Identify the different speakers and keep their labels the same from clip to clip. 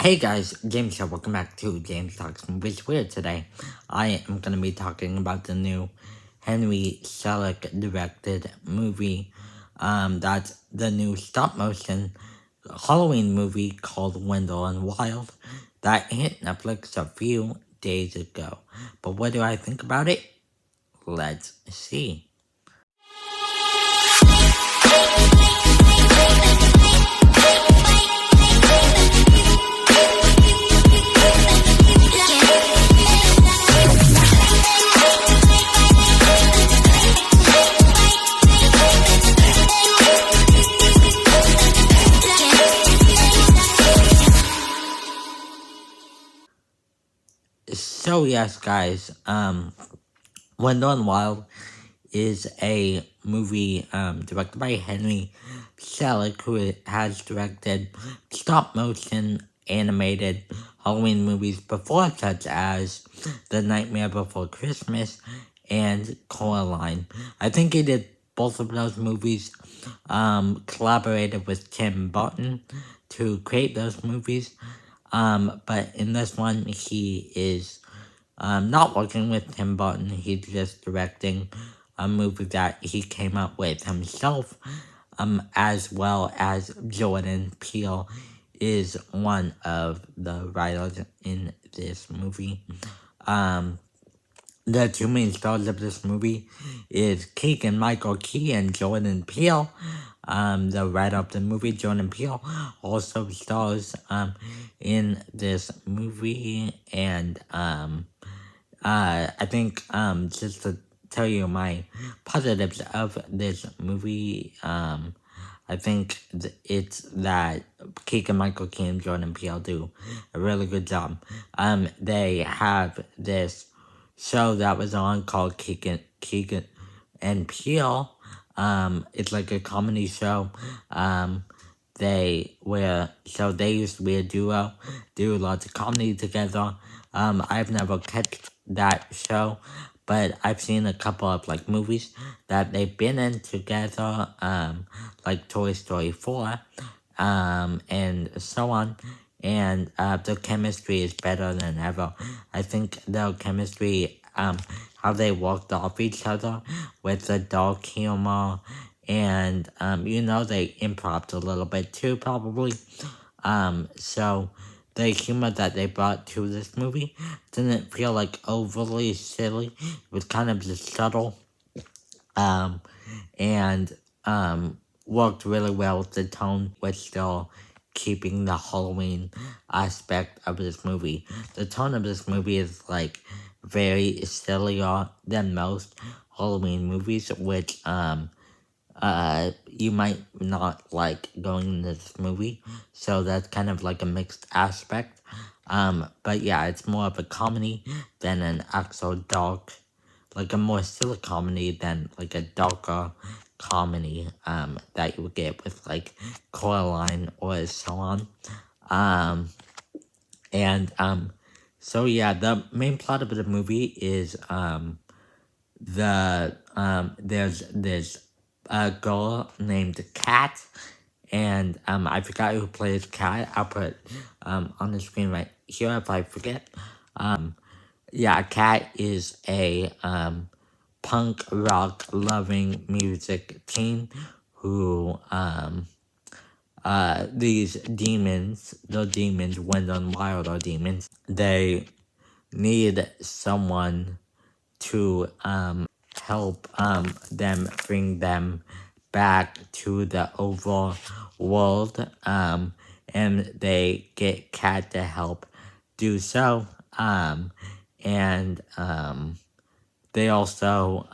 Speaker 1: Hey guys, James here. Welcome back to James Talks Movies. Where today I am going to be talking about the new Henry Selick directed movie. That's the new stop motion Halloween movie called Wendell and Wild that hit Netflix a few days ago. But what do I think about it? Let's see. So yes, guys, Wendell and Wild is a movie directed by Henry Selick, who has directed stop motion animated Halloween movies before, such as The Nightmare Before Christmas and Coraline. I think he did both of those movies, collaborated with Tim Burton to create those movies. But in this one, he is not working with Tim Burton. He's just directing a movie that he came up with himself, as well as Jordan Peele is one of the writers in this movie. The two main stars of this movie is Keegan Michael Key and Jordan Peele. The writer of the movie, Jordan Peele, also stars in this movie, and I think just to tell you my positives of this movie, I think it's that Keegan Michael Key and Jordan Peele do a really good job. They have this show that was on called Keegan and Peele. It's like a comedy show. They used to be a duo, do lots of comedy together. I've never catched that show, but I've seen a couple of like movies that they've been in together, like Toy Story 4, and so on. And the chemistry is better than ever. I think their chemistry, how they worked off each other with the dark humor, and they improv a little bit too, probably. So the humor that they brought to this movie didn't feel like overly silly. It was kind of just subtle, and worked really well with the tone, while still keeping the Halloween aspect of this movie. The tone of this movie is like very sillier than most Halloween movies, which you might not like going into this movie, so that's kind of like a mixed aspect. But yeah, it's more of a comedy than an actual dark, like a more silly comedy than like a darker comedy, that you would get with like Coraline or so on. And so yeah, the main plot of the movie is there's this girl named Kat, and I forgot who plays Kat. I'll put on the screen right here if I forget. Yeah, Kat is a punk rock loving music teen who these demons, the demons, Wendell and Wild are demons. They need someone to help them bring them back to the overworld, and they get Kat to help do so, and they also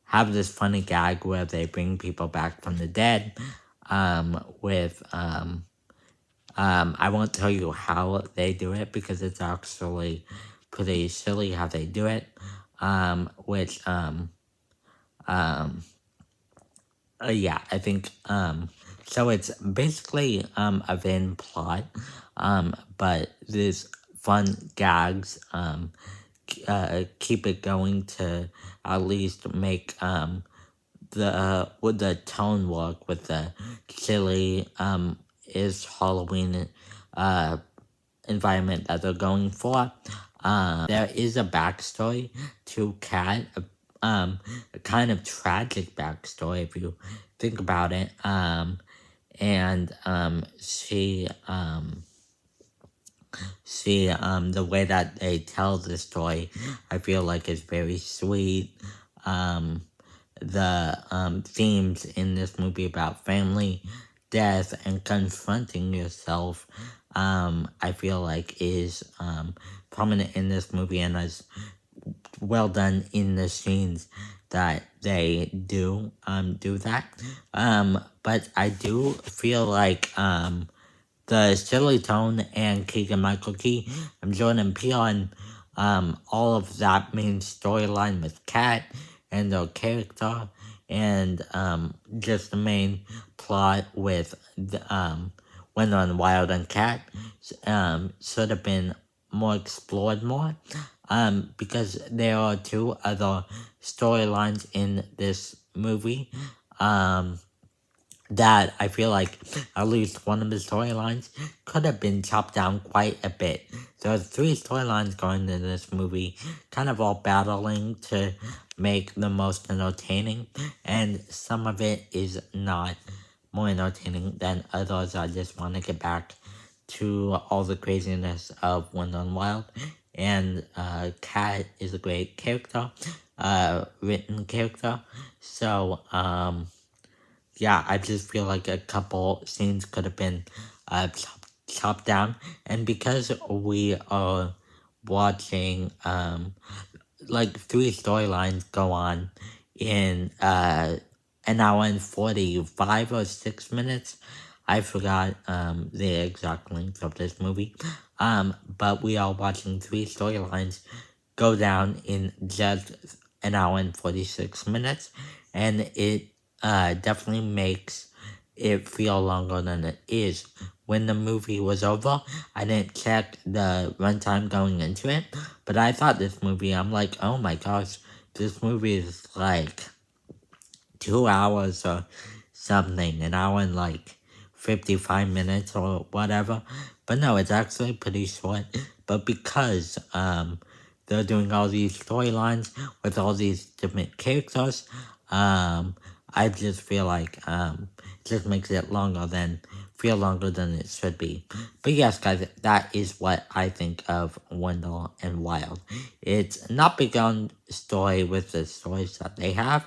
Speaker 1: have this funny gag where they bring people back from the dead, with I won't tell you how they do it because it's actually pretty silly how they do it, yeah, I think, so it's basically, a vain plot, but these fun gags, keep it going to at least make, the tone work with the silly, is Halloween environment that they're going for. There is a backstory to Kat, a kind of tragic backstory if you think about it. And the way that they tell the story, I feel like is very sweet. The themes in this movie about family, death, and confronting yourself, I feel like is prominent in this movie and is well done in the scenes that they do that. But I do feel like the Shirley Tone and Keegan Michael Key and Jordan Peele and all of that main storyline with Kat and their character and just the main plot with Wendell and Wild and Kat should have been more explored more because there are two other storylines in this movie that I feel like at least one of the storylines could have been chopped down quite a bit. There's three storylines going in this movie, kind of all battling to make the most entertaining, and some of it is not more entertaining than others. I just want to get back to all the craziness of Wendell Wild, and Kat is a great character, written character, so, yeah, I just feel like a couple scenes could have been chopped down. And because we are watching like three storylines go on in an hour and 45 or 6 minutes, I forgot the exact length of this movie. But we are watching three storylines go down in just an hour and 46 minutes, and it definitely makes it feel longer than it is. When the movie was over, I didn't check the runtime going into it, but I thought this movie, I'm like, oh my gosh, this movie is like 2 hours or something, an hour and like 55 minutes or whatever. But no, it's actually pretty short. But because they're doing all these storylines with all these different characters, I just feel like it just makes it feel longer than it should be. But yes, guys, that is what I think of Wendell and Wild. It's not big on story with the stories that they have,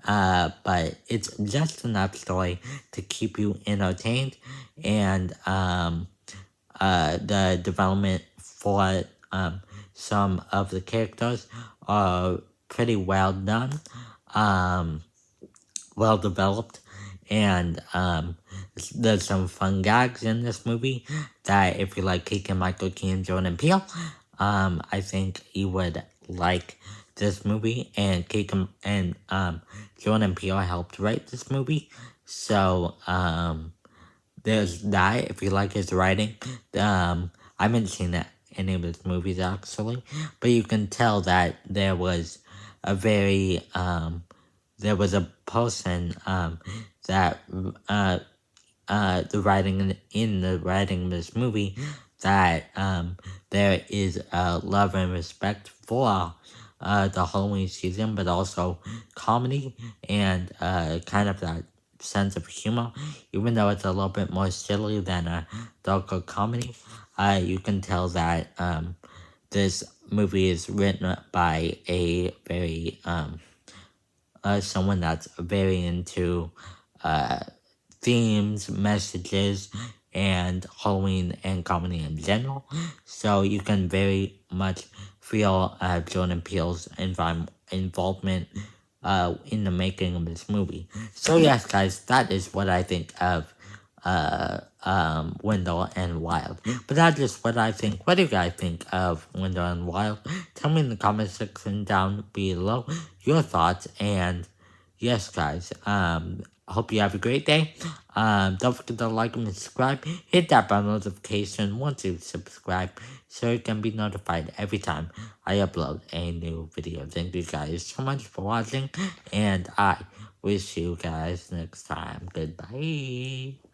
Speaker 1: but it's just enough story to keep you entertained, and the development for some of the characters are pretty well done, well developed, and there's some fun gags in this movie that if you like Keegan Michael Key and Jordan Peele, I think you would like this movie. And Keegan and Jordan Peele helped write this movie, so there's that. If you like his writing, I haven't seen any of his movies actually, but you can tell that there was a very there was a person that the writing in the writing of this movie that there is love and respect for the Halloween season, but also comedy and kind of that sense of humor, even though it's a little bit more silly than a darker comedy. You can tell that this movie is written by a very someone that's very into themes, messages, and Halloween and comedy in general. So you can very much feel Jordan Peele's involvement in the making of this movie. So yes, guys, that is what I think of Wendell and Wild. But that's just what I think. What do you guys think of Wendell and Wild? Tell me in the comment section down below your thoughts. And yes, guys, hope you have a great day. Don't forget to like and subscribe. Hit that bell notification once you subscribe so you can be notified every time I upload a new video. Thank you guys so much for watching, and I wish you guys next time. Goodbye.